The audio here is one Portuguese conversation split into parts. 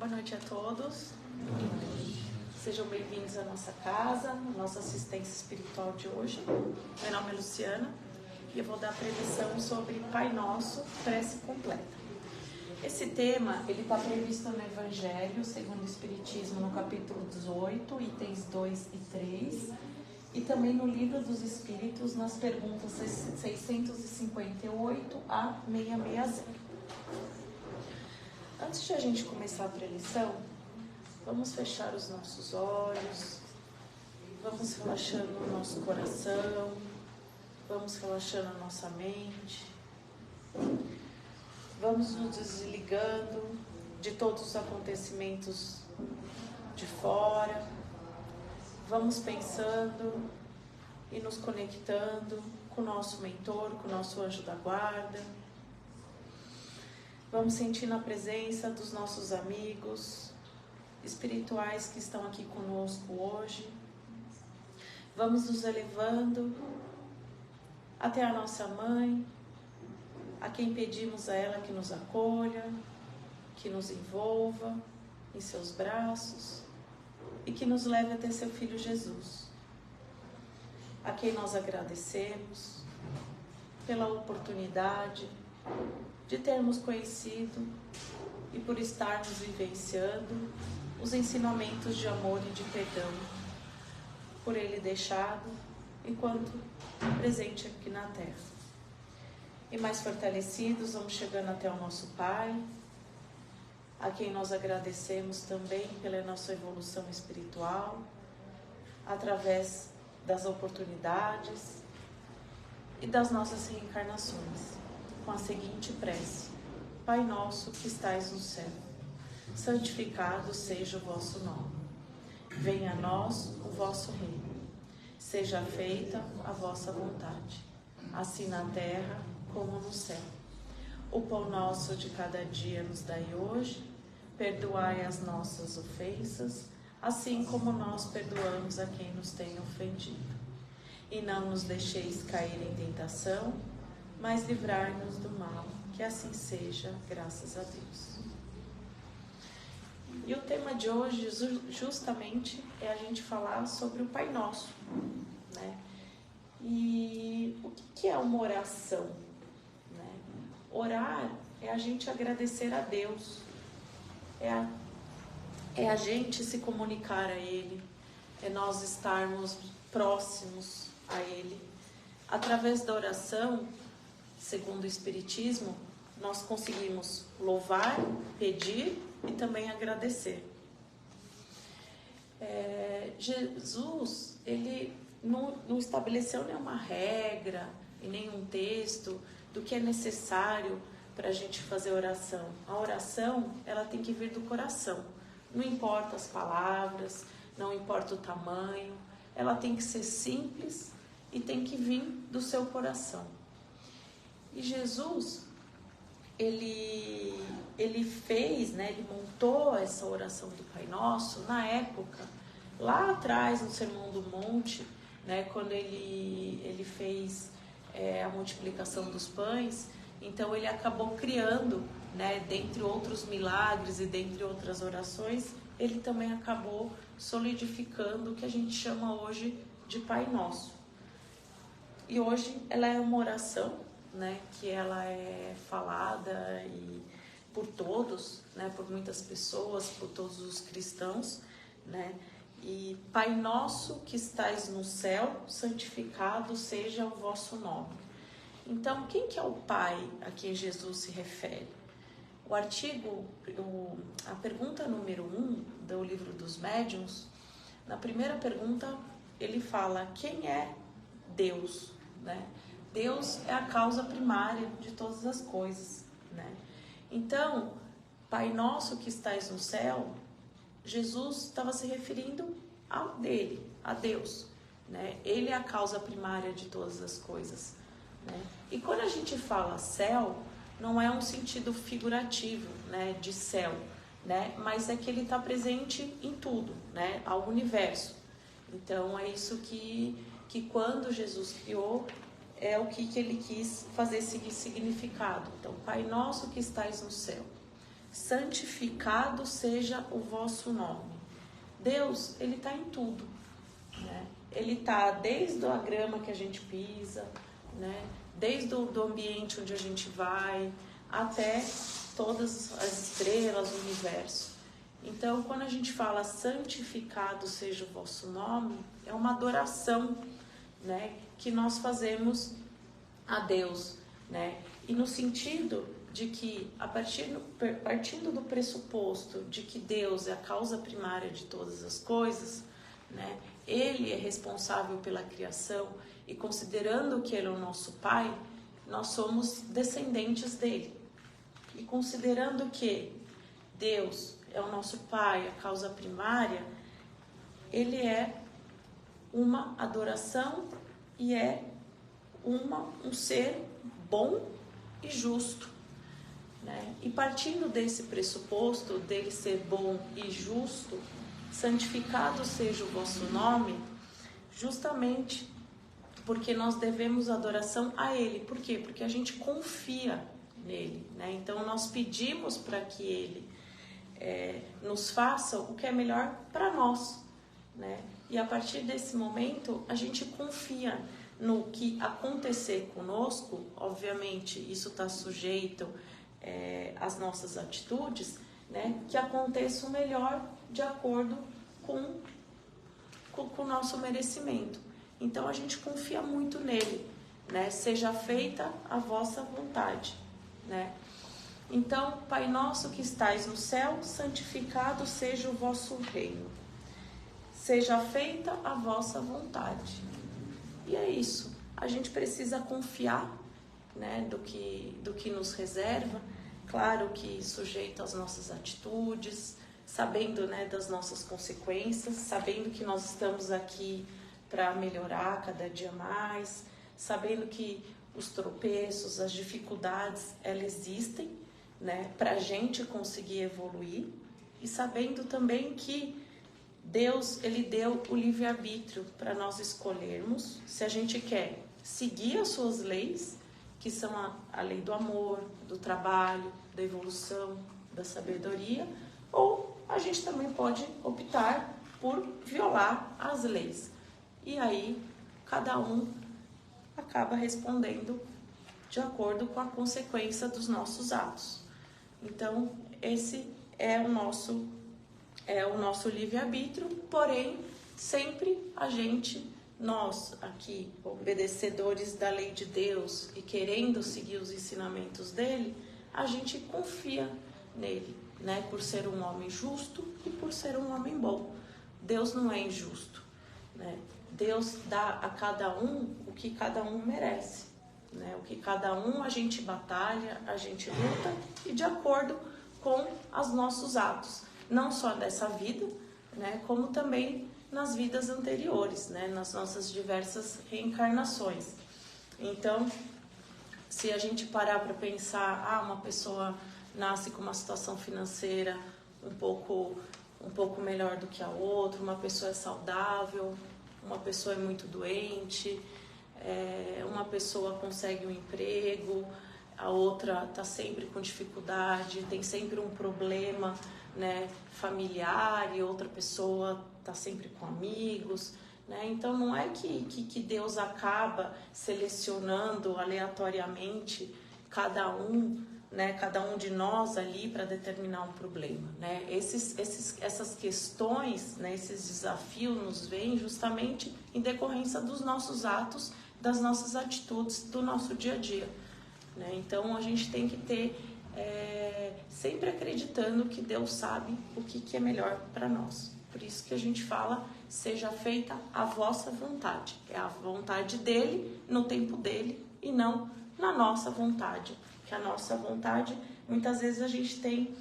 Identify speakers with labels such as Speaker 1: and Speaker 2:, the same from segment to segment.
Speaker 1: Boa noite a todos. Sejam bem-vindos à nossa casa, à nossa assistência espiritual de hoje. Meu nome é Luciana e eu vou dar a preleção sobre Pai Nosso, prece completa. Esse tema, ele está previsto no Evangelho, segundo o Espiritismo, no capítulo 18, itens 2 e 3, e também no Livro dos Espíritos, nas perguntas 658 a 660. Antes de a gente começar a preleção, vamos fechar os nossos olhos, vamos relaxando o nosso coração, vamos relaxando a nossa mente, vamos nos desligando de todos os acontecimentos de fora, vamos pensando e nos conectando com o nosso mentor, com o nosso anjo da guarda. Vamos sentindo a presença dos nossos amigos espirituais que estão aqui conosco hoje. Vamos nos elevando até a nossa mãe, a quem pedimos a ela que nos acolha, que nos envolva em seus braços e que nos leve até seu Filho Jesus, a quem nós agradecemos pela oportunidade de termos conhecido e por estarmos vivenciando os ensinamentos de amor e de perdão por Ele deixado enquanto presente aqui na Terra. E mais fortalecidos, vamos chegando até o nosso Pai, a quem nós agradecemos também pela nossa evolução espiritual, através das oportunidades e das nossas reencarnações, com a seguinte prece: Pai nosso que estais no céu, santificado seja o vosso nome. Venha a nós o vosso reino. Seja feita a vossa vontade, assim na terra como no céu. O pão nosso de cada dia nos dai hoje. Perdoai as nossas ofensas, assim como nós perdoamos a quem nos tem ofendido. E não nos deixeis cair em tentação, mas livrai-nos do mal, que assim seja, graças a Deus. E o tema de hoje, justamente, é a gente falar sobre o Pai Nosso, né? E o que é uma oração, né? Orar é a gente agradecer a Deus, é a gente se comunicar a Ele, é nós estarmos próximos a Ele. Através da oração, segundo o Espiritismo, nós conseguimos louvar, pedir e também agradecer. Jesus, ele não estabeleceu nenhuma regra e nenhum texto do que é necessário para a gente fazer oração. A oração, ela tem que vir do coração. Não importa as palavras, não importa o tamanho, ela tem que ser simples e tem que vir do seu coração. E Jesus, ele fez, né, ele montou essa oração do Pai Nosso na época, lá atrás no Sermão do Monte, né, quando ele fez a multiplicação dos pães. Então ele acabou criando, né, dentre outros milagres e dentre outras orações, ele também acabou solidificando o que a gente chama hoje de Pai Nosso. E hoje ela é uma oração, né, que ela é falada por todos, né, por muitas pessoas, por todos os cristãos, né, e Pai Nosso que estais no céu, santificado seja o vosso nome. Então, quem que é o Pai a quem Jesus se refere? A pergunta número 1 do Livro dos Médiuns, na primeira pergunta ele fala: quem é Deus, né? Deus é a causa primária de todas as coisas, né? Então, Pai Nosso que estais no céu, Jesus estava se referindo a Deus, né? Ele é a causa primária de todas as coisas, né? E quando a gente fala céu, não é um sentido figurativo, né, de céu, né? Mas é que ele está presente em tudo, né? Ao universo. Então é isso que quando Jesus criou, é o que ele quis fazer esse significado. Então, Pai Nosso que estais no céu, santificado seja o vosso nome. Deus, ele está em tudo, né? Ele está desde a grama que a gente pisa, né? Desde o ambiente onde a gente vai, até todas as estrelas, o universo. Então, quando a gente fala santificado seja o vosso nome, é uma adoração, né, que nós fazemos a Deus, né? E no sentido de que, partindo do pressuposto de que Deus é a causa primária de todas as coisas, né? Ele é responsável pela criação e considerando que Ele é o nosso Pai, nós somos descendentes dele. E considerando que Deus é o nosso Pai, a causa primária, Ele é uma adoração e é um ser bom e justo, né? E partindo desse pressuposto dele ser bom e justo, santificado seja o vosso nome, justamente porque nós devemos adoração a Ele. Por quê? Porque a gente confia nele, né? Então nós pedimos para que Ele nos faça o que é melhor para nós, né? E a partir desse momento a gente confia no que acontecer conosco. Obviamente isso está sujeito às nossas atitudes, né? Que aconteça o melhor de acordo com o nosso merecimento. Então a gente confia muito nele, né? Seja feita a vossa vontade, né? Então, Pai nosso que estais no céu, santificado seja o vosso reino. Seja feita a vossa vontade. E é isso. A gente precisa confiar, né, do que nos reserva. Claro que sujeito às nossas atitudes, sabendo, né, das nossas consequências, sabendo que nós estamos aqui para melhorar cada dia mais, sabendo que os tropeços, as dificuldades, elas existem, né, para a gente conseguir evoluir, e sabendo também que Deus, ele deu o livre-arbítrio para nós escolhermos se a gente quer seguir as suas leis, que são a lei do amor, do trabalho, da evolução, da sabedoria, ou a gente também pode optar por violar as leis. E aí, cada um acaba respondendo de acordo com a consequência dos nossos atos. Então, esse é o nosso livre-arbítrio, porém, sempre nós aqui, obedecedores da lei de Deus e querendo seguir os ensinamentos dele, a gente confia nele, né? Por ser um homem justo e por ser um homem bom. Deus não é injusto, né? Deus dá a cada um o que cada um merece, né? O que cada um a gente batalha, a gente luta e de acordo com os nossos atos, não só dessa vida, né? Como também nas vidas anteriores, né? Nas nossas diversas reencarnações. Então, se a gente parar para pensar, uma pessoa nasce com uma situação financeira um pouco melhor do que a outra, uma pessoa é saudável, uma pessoa é muito doente, uma pessoa consegue um emprego, a outra está sempre com dificuldade, tem sempre um problema, né, familiar, e outra pessoa está sempre com amigos, né? Então não é que Deus acaba selecionando aleatoriamente cada um, né, cada um de nós ali para determinar um problema, né? Essas questões, né, esses desafios nos vêm justamente em decorrência dos nossos atos, das nossas atitudes, do nosso dia a dia, né? Então a gente tem que ter sempre acreditando que Deus sabe o que é melhor para nós. Por isso que a gente fala, seja feita a vossa vontade. É a vontade dele, no tempo dele, e não na nossa vontade. Porque a nossa vontade, muitas vezes a gente tem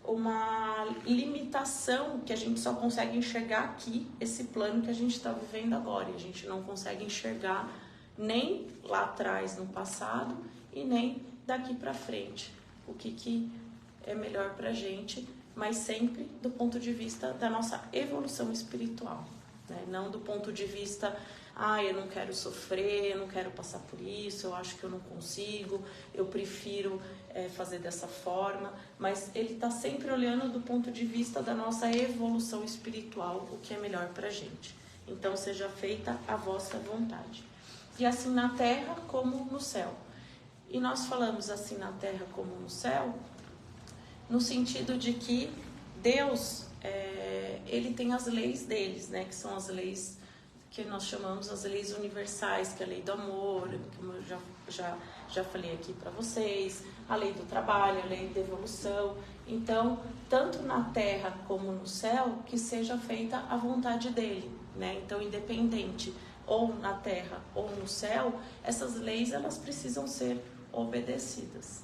Speaker 1: uma limitação que a gente só consegue enxergar aqui, esse plano que a gente está vivendo agora. E a gente não consegue enxergar nem lá atrás, no passado, e nem daqui para frente. O que é melhor para a gente, mas sempre do ponto de vista da nossa evolução espiritual, né? Não do ponto de vista eu não quero sofrer, eu não quero passar por isso, eu acho que eu não consigo, eu prefiro fazer dessa forma. Mas ele está sempre olhando do ponto de vista da nossa evolução espiritual, o que é melhor para a gente. Então, seja feita a vossa vontade. E assim na terra como no céu. E nós falamos assim na terra como no céu, no sentido de que Deus, ele tem as leis deles, né? Que são as leis que nós chamamos as leis universais, que é a lei do amor, como eu já falei aqui para vocês, a lei do trabalho, a lei da evolução. Então, tanto na terra como no céu, que seja feita a vontade dele, né? Então, independente, ou na terra ou no céu, essas leis elas precisam ser obedecidas.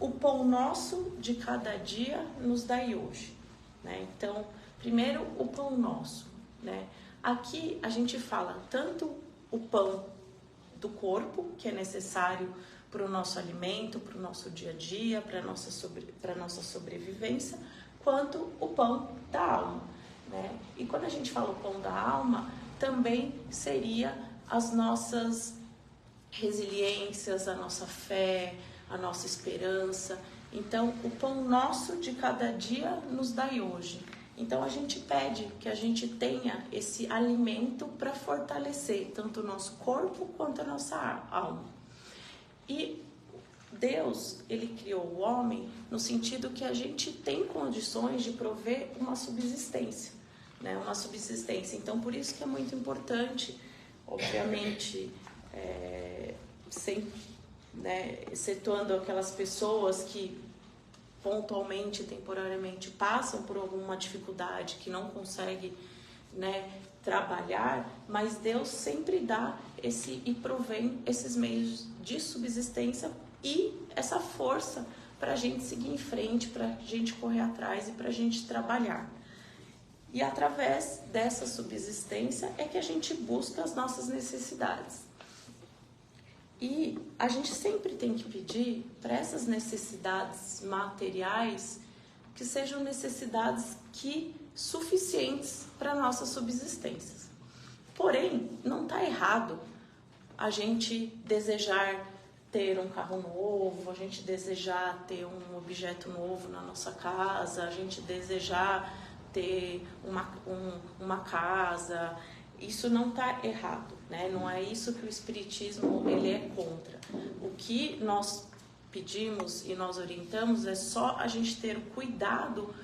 Speaker 1: O pão nosso de cada dia nos dai hoje, né? Então, primeiro o pão nosso, né? Aqui a gente fala tanto o pão do corpo, que é necessário para o nosso alimento, para o nosso dia a dia, para a nossa sobrevivência, quanto o pão da alma, né? E quando a gente fala o pão da alma, também seria as nossas resiliências, a nossa fé, a nossa esperança. Então, o pão nosso de cada dia nos dai hoje. Então, a gente pede que a gente tenha esse alimento para fortalecer tanto o nosso corpo quanto a nossa alma. E Deus, ele criou o homem no sentido que a gente tem condições de prover uma subsistência, né? Uma subsistência. Então, por isso que é muito importante, obviamente, sem, né, excetuando aquelas pessoas que pontualmente, temporariamente passam por alguma dificuldade, que não consegue, né, trabalhar, mas Deus sempre dá e provém esses meios de subsistência e essa força para a gente seguir em frente, para a gente correr atrás e para a gente trabalhar. E através dessa subsistência é que a gente busca as nossas necessidades. E a gente sempre tem que pedir para essas necessidades materiais que sejam necessidades suficientes para a nossa subsistência. Porém, não está errado a gente desejar ter um carro novo, a gente desejar ter um objeto novo na nossa casa, a gente desejar ter uma casa. Isso não está errado, né? Não é isso que o Espiritismo ele é contra. O que nós pedimos e nós orientamos é só a gente ter o cuidado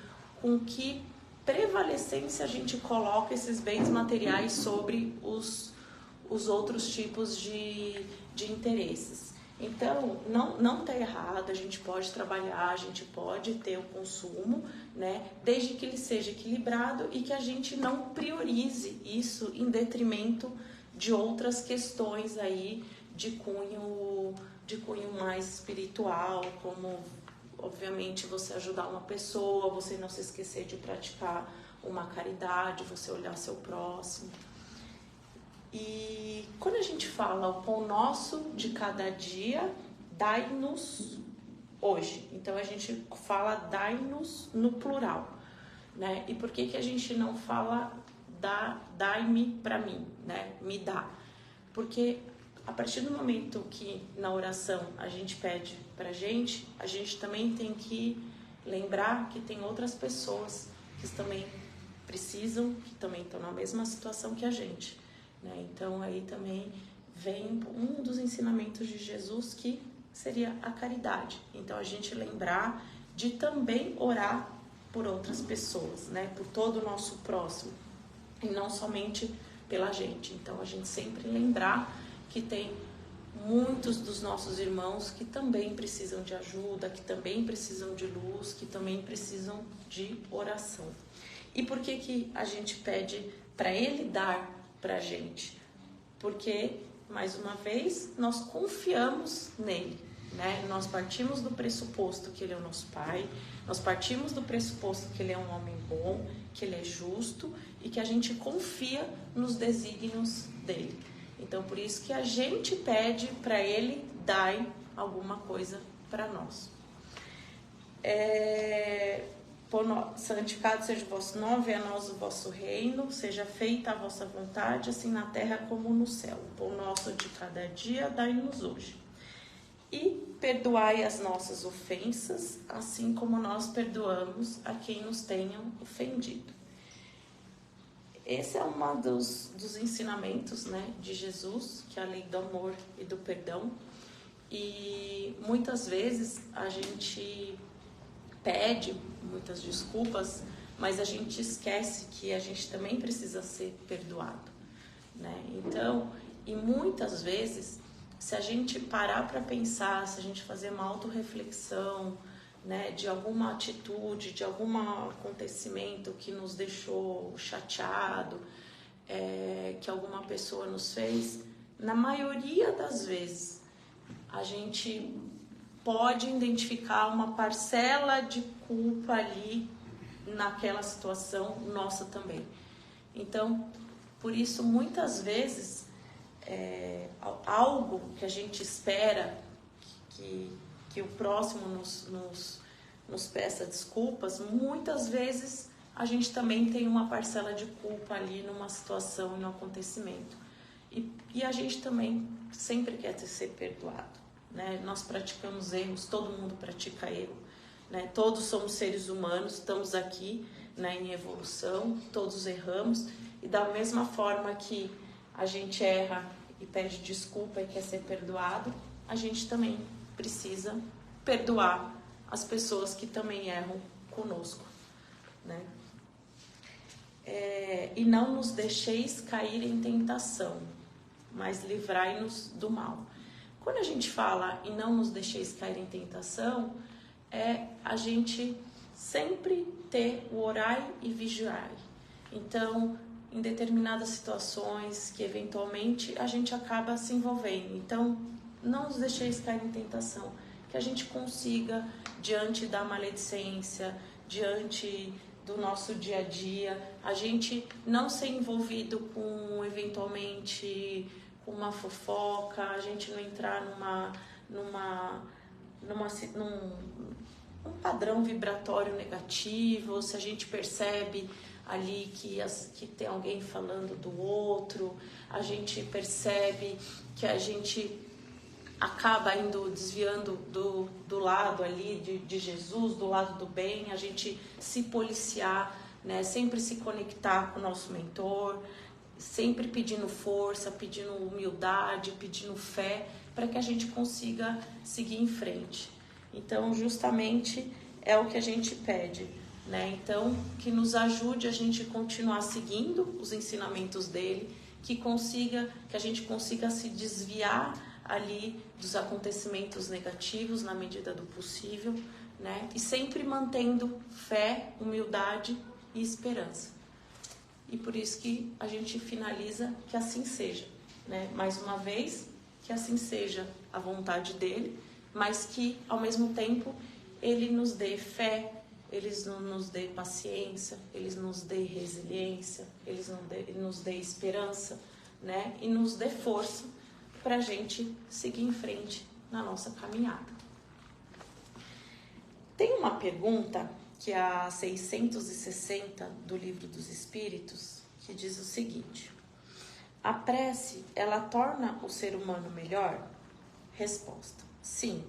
Speaker 1: com que prevalecência a gente coloca esses bens materiais sobre os outros tipos de interesses. Então, não está errado, a gente pode trabalhar, a gente pode ter o consumo, né, desde que ele seja equilibrado e que a gente não priorize isso em detrimento de outras questões aí de cunho mais espiritual, como, obviamente, você ajudar uma pessoa, você não se esquecer de praticar uma caridade, você olhar seu próximo. E quando a gente fala o pão nosso de cada dia, dai-nos hoje. Então a gente fala dai-nos no plural, né? E por que a gente não fala dai-me para mim, né? Me dá. Porque a partir do momento que na oração a gente pede pra gente, a gente também tem que lembrar que tem outras pessoas que também precisam, que também estão na mesma situação que a gente. Então aí também vem um dos ensinamentos de Jesus, que seria a caridade. Então a gente lembrar de também orar por outras pessoas, né? Por todo o nosso próximo e não somente pela gente. Então a gente sempre lembrar que tem muitos dos nossos irmãos que também precisam de ajuda, que também precisam de luz, que também precisam de oração. E por que a gente pede para ele dar pra gente? Porque, mais uma vez, nós confiamos nele, né? Nós partimos do pressuposto que ele é o nosso pai, nós partimos do pressuposto que ele é um homem bom, que ele é justo e que a gente confia nos desígnios dele. Então, por isso que a gente pede para ele dar alguma coisa para nós. santificado seja o vosso nome, venha a nós o vosso reino, seja feita a vossa vontade, assim na terra como no céu. O pão nosso de cada dia, dai-nos hoje. E perdoai as nossas ofensas, assim como nós perdoamos a quem nos tenham ofendido. Esse é um dos ensinamentos, né, de Jesus, que é a lei do amor e do perdão. E muitas vezes a gente pede muitas desculpas, mas a gente esquece que a gente também precisa ser perdoado, né? Então, e muitas vezes, se a gente parar para pensar, se a gente fazer uma autorreflexão, né, de alguma atitude, de algum acontecimento que nos deixou chateado, que alguma pessoa nos fez, na maioria das vezes a gente pode identificar uma parcela de culpa ali naquela situação nossa também. Então, por isso, muitas vezes, algo que a gente espera que o próximo nos peça desculpas, muitas vezes a gente também tem uma parcela de culpa ali numa situação, num acontecimento. E a gente também sempre quer ser perdoado, né? Nós praticamos erros, todo mundo pratica erro, né? Todos somos seres humanos, estamos aqui, né, em evolução, todos erramos. E da mesma forma que a gente erra e pede desculpa e quer ser perdoado, a gente também precisa perdoar as pessoas que também erram conosco, né? E não nos deixeis cair em tentação, mas livrai-nos do mal. Quando a gente fala e não nos deixeis cair em tentação, é a gente sempre ter o orai e vigiai. Então, em determinadas situações que eventualmente a gente acaba se envolvendo. Então, não nos deixeis cair em tentação. Que a gente consiga, diante da maledicência, diante do nosso dia a dia, a gente não ser envolvido com, eventualmente, com uma fofoca, a gente não entrar num padrão vibratório negativo. Se a gente percebe ali que tem alguém falando do outro, a gente percebe que a gente acaba indo desviando do lado ali de Jesus, do lado do bem, a gente se policiar, né? Sempre se conectar com o nosso mentor, sempre pedindo força, pedindo humildade, pedindo fé, para que a gente consiga seguir em frente. Então, justamente é o que a gente pede, né? Então, que nos ajude a gente continuar seguindo os ensinamentos dele, que a gente consiga se desviar ali dos acontecimentos negativos na medida do possível, né? E sempre mantendo fé, humildade e esperança. E por isso que a gente finaliza que assim seja, né? Mais uma vez, que assim seja a vontade dele, mas que ao mesmo tempo ele nos dê fé, ele nos dê paciência, ele nos dê resiliência, ele nos dê esperança, né? E nos dê força para a gente seguir em frente na nossa caminhada. Tem uma pergunta, que é a 660 do Livro dos Espíritos, que diz o seguinte: a prece, ela torna o ser humano melhor? Resposta: sim,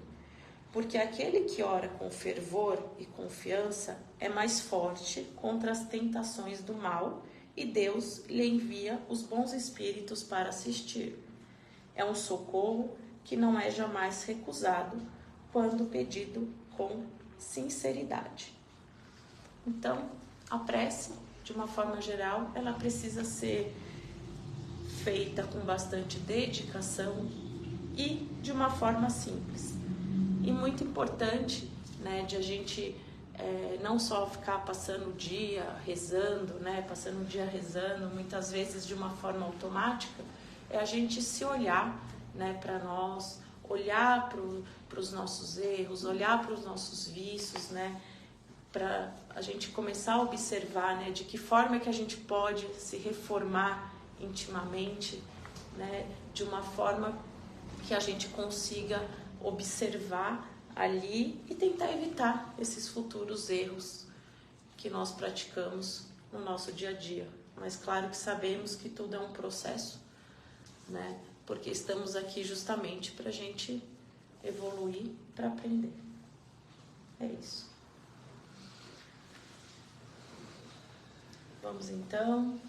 Speaker 1: porque aquele que ora com fervor e confiança é mais forte contra as tentações do mal e Deus lhe envia os bons espíritos para assistir. É um socorro que não é jamais recusado quando pedido com sinceridade. Então, a prece, de uma forma geral, ela precisa ser feita com bastante dedicação e de uma forma simples. E muito importante, né, de a gente não só ficar passando o dia rezando, né, muitas vezes de uma forma automática, é a gente se olhar, né, para nós, olhar para os nossos erros, olhar para os nossos vícios, né, para a gente começar a observar, né, de que forma que a gente pode se reformar intimamente, né, de uma forma que a gente consiga observar ali e tentar evitar esses futuros erros que nós praticamos no nosso dia a dia. Mas claro que sabemos que tudo é um processo, né? Porque estamos aqui justamente para a gente evoluir, para aprender. É isso. Vamos então,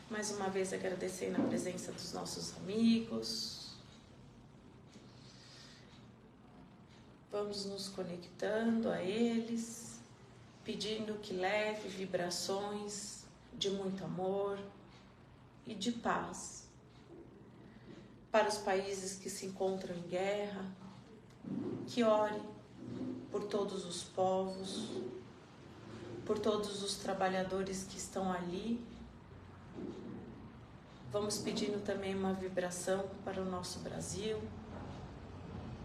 Speaker 1: mais uma vez agradecendo a presença dos nossos amigos. Vamos nos conectando a eles, pedindo que leve vibrações de muito amor e de paz para os países que se encontram em guerra, que ore por todos os povos, por todos os trabalhadores que estão ali. Vamos pedindo também uma vibração para o nosso Brasil,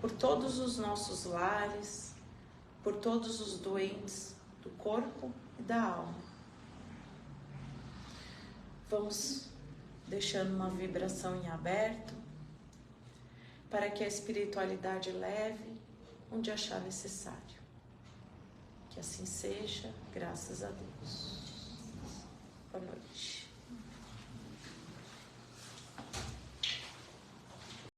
Speaker 1: por todos os nossos lares, por todos os doentes do corpo e da alma. Vamos deixando uma vibração em aberto, para que a espiritualidade leve onde achar necessário. Que assim seja, graças a Deus.